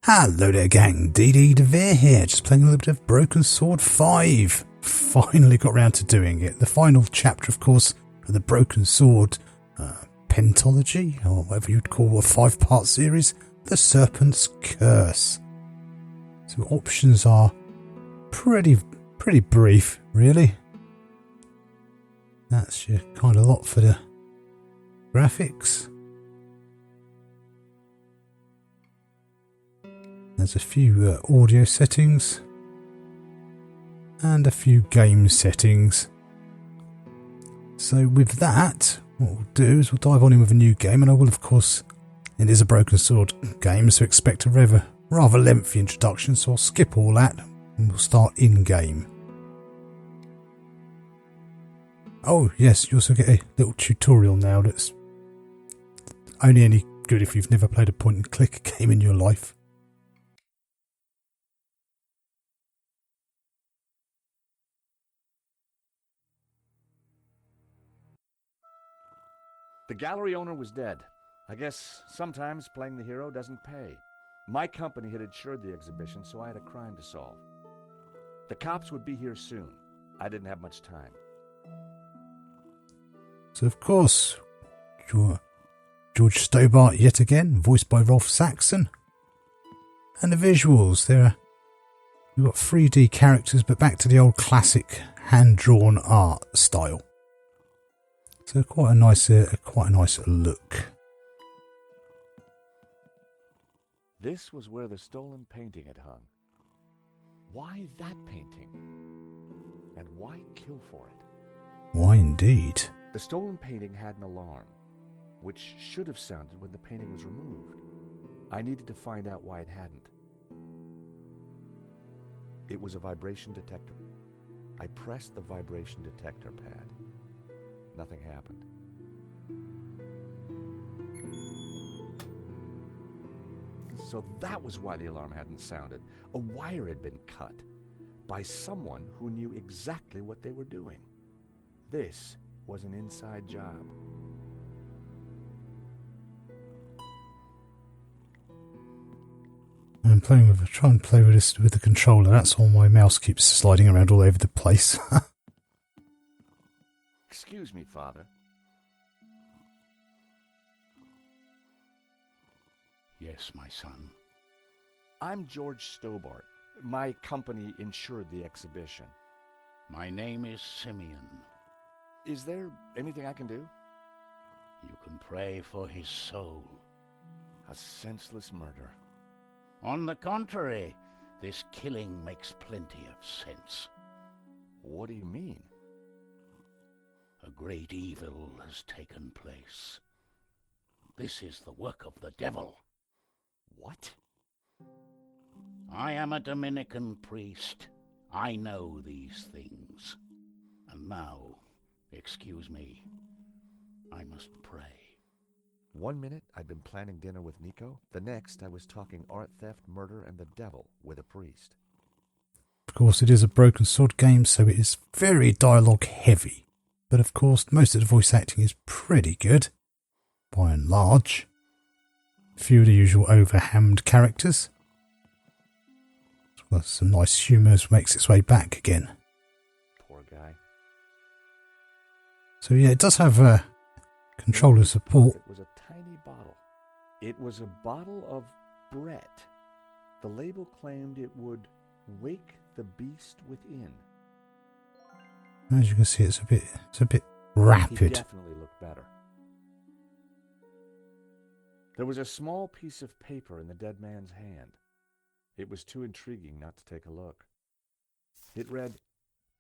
Hello there gang, DD DeVere here, just playing a little bit of Broken Sword 5. Finally got round to doing it. The final chapter, of course, of the Broken Sword pentology, or whatever you'd call a 5-part series, The Serpent's Curse. So options are pretty brief, really. That's your kind of lot for the graphics. There's a few audio settings and a few game settings. So with that, what we'll do is we'll dive on in with a new game, and I will, of course, it is a Broken Sword game, so expect a rather lengthy introduction, so I'll skip all that and we'll start in-game. Oh yes, you also get a little tutorial now that's only any good if you've never played a point-and-click game in your life. The gallery owner was dead. I guess sometimes playing the hero doesn't pay. My company had insured the exhibition, so I had a crime to solve. The cops would be here soon. I didn't have much time. So of course, George Stobart yet again, voiced by Rolf Saxon. And the visuals, we've got 3D characters, but back to the old classic hand-drawn art style. So quite a nice look. This was where the stolen painting had hung. Why that painting? And why kill for it? Why indeed? The stolen painting had an alarm, which should have sounded when the painting was removed. I needed to find out why it hadn't. It was a vibration detector. I pressed the vibration detector pad. Nothing happened. So that was why the alarm hadn't sounded. A wire had been cut by someone who knew exactly what they were doing. This was an inside job. I'm trying to play with this with the controller. That's why my mouse keeps sliding around all over the place. Excuse me, Father. Yes, my son. I'm George Stobart. My company insured the exhibition. My name is Simeon. Is there anything I can do? You can pray for his soul. A senseless murder. On the contrary, this killing makes plenty of sense. What do you mean? A great evil has taken place. This is the work of the devil. What? I am a Dominican priest. I know these things. And now, excuse me, I must pray. 1 minute I'd been planning dinner with Nico. The next I was talking art theft, murder, and the devil with a priest. Of course, it is a Broken Sword game, so it is very dialogue heavy. But of course, most of the voice acting is pretty good, by and large. Few of the usual overhammed characters. Well, some nice humour makes its way back again. Poor guy. So yeah, it does have controller support. It was a tiny bottle. It was a bottle of Brett. The label claimed it would wake the beast within. As you can see, it's a bit rapid. He definitely looked better. There was a small piece of paper in the dead man's hand. It was too intriguing not to take a look. It read,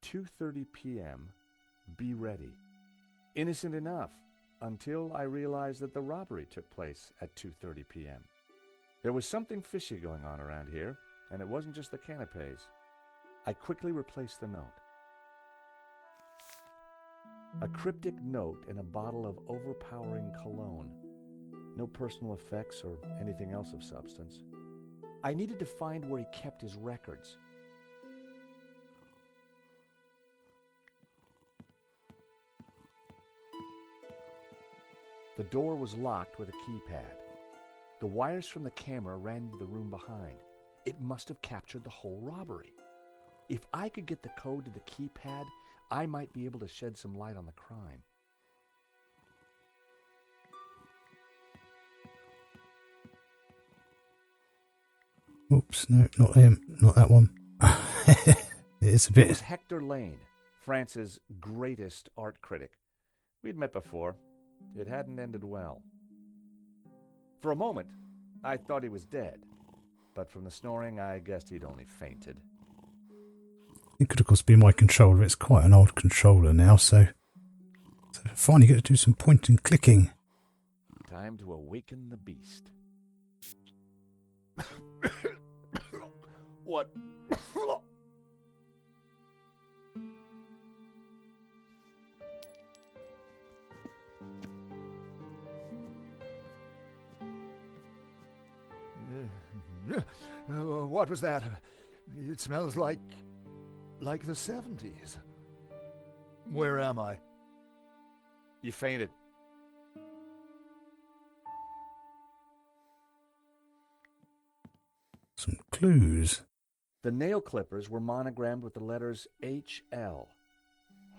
2:30 p.m., be ready. Innocent enough, until I realized that the robbery took place at 2:30 p.m. There was something fishy going on around here, and it wasn't just the canapes. I quickly replaced the note. A cryptic note in a bottle of overpowering cologne. No personal effects or anything else of substance. I needed to find where he kept his records. The door was locked with a keypad. The wires from the camera ran into the room behind. It must have captured the whole robbery. If I could get the code to the keypad, I might be able to shed some light on the crime. Oops, no, not him. Not that one. It's a It bit... was Hector Lane, France's greatest art critic. We'd met before. It hadn't ended well. For a moment, I thought he was dead. But from the snoring, I guessed he'd only fainted. It could, of course, be my controller. It's quite an old controller now, so finally get to do some point and clicking. Time to awaken the beast. What? What was that? It smells like the 70s. Where am I? You fainted. Some clues. The nail clippers were monogrammed with the letters HL.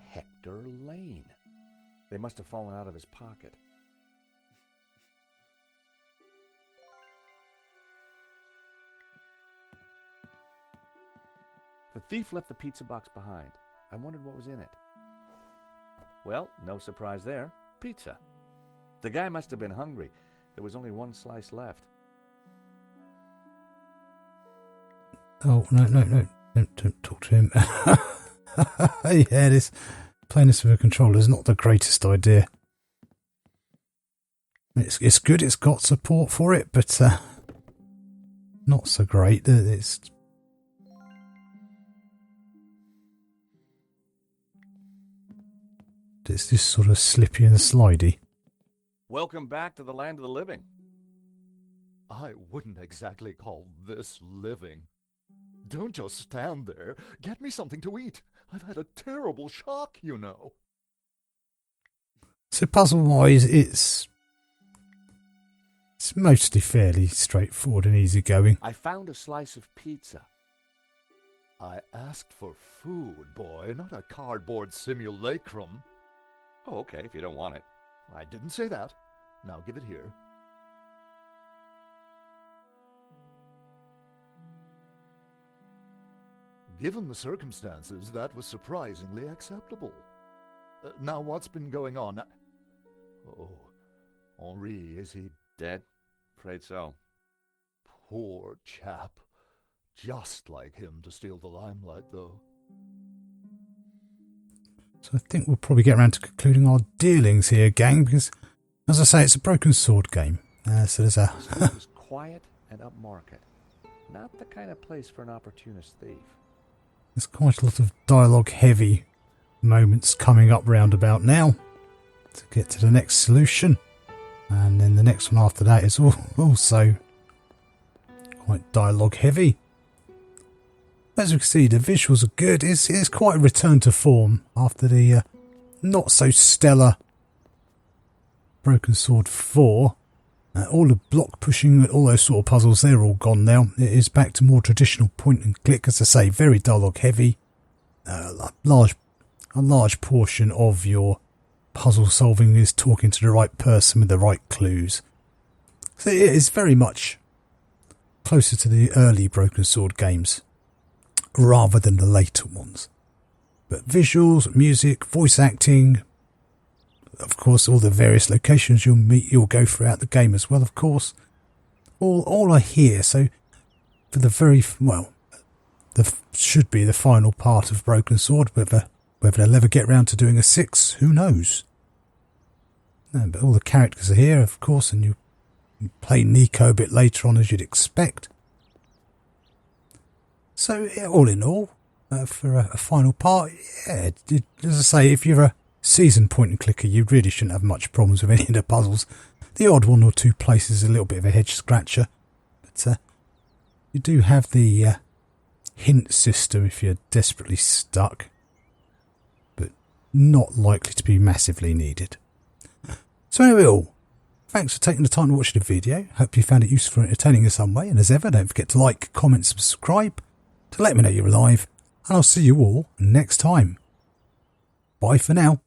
Hector Lane. They must have fallen out of his pocket. The thief left the pizza box behind. I wondered what was in it. Well, no surprise there. Pizza. The guy must have been hungry. There was only one slice left. Oh, no. Don't talk to him. Yeah, playing this with a controller is not the greatest idea. It's good, it's got support for it, but not so great. It's just sort of slippy and slidey. Welcome back to the land of the living. I wouldn't exactly call this living. Don't just stand there. Get me something to eat. I've had a terrible shock, you know. So puzzle-wise, it's mostly fairly straightforward and easygoing. I found a slice of pizza. I asked for food, boy, not a cardboard simulacrum. Oh, okay, if you don't want it. I didn't say that. Now give it here. Given the circumstances, that was surprisingly acceptable. Now, what's been going on? Oh, Henri, is he Dead? Afraid so. poor chap? Just like him to steal the limelight, though. So I think we'll probably get around to concluding our dealings here, gang, because, as I say, it's a broken sword game. So there's a... It was quiet and upmarket. Not the kind of place for an opportunist thief. There's quite a lot of dialogue-heavy moments coming up roundabout now to get to the next solution. And then the next one after that is also quite dialogue-heavy. As we can see, the visuals are good. It's quite a return to form after the not-so-stellar Broken Sword 4. All the block pushing, all those sort of puzzles, they're all gone now. It is back to more traditional point and click, as I say, very dialogue heavy. A large portion of your puzzle solving is talking to the right person with the right clues. So it is very much closer to the early Broken Sword games rather than the later ones. But visuals, music, voice acting, of course, all the various locations you'll go throughout the game as well, of course. All are here, so for the should be the final part of Broken Sword. Whether they'll ever get round to doing a 6, who knows? No, but all the characters are here, of course, and you play Nico a bit later on, as you'd expect. So, all in all, for a final part, yeah, as I say, if you're a seasoned point and clicker, you really shouldn't have much problems with any of the puzzles. The odd one or two places is a little bit of a head scratcher, but you do have the hint system if you're desperately stuck, but not likely to be massively needed. So anyway, thanks for taking the time to watch the video. Hope you found it useful and entertaining in some way. And as ever, don't forget to like, comment, subscribe to let me know you're alive. And I'll see you all next time. Bye for now.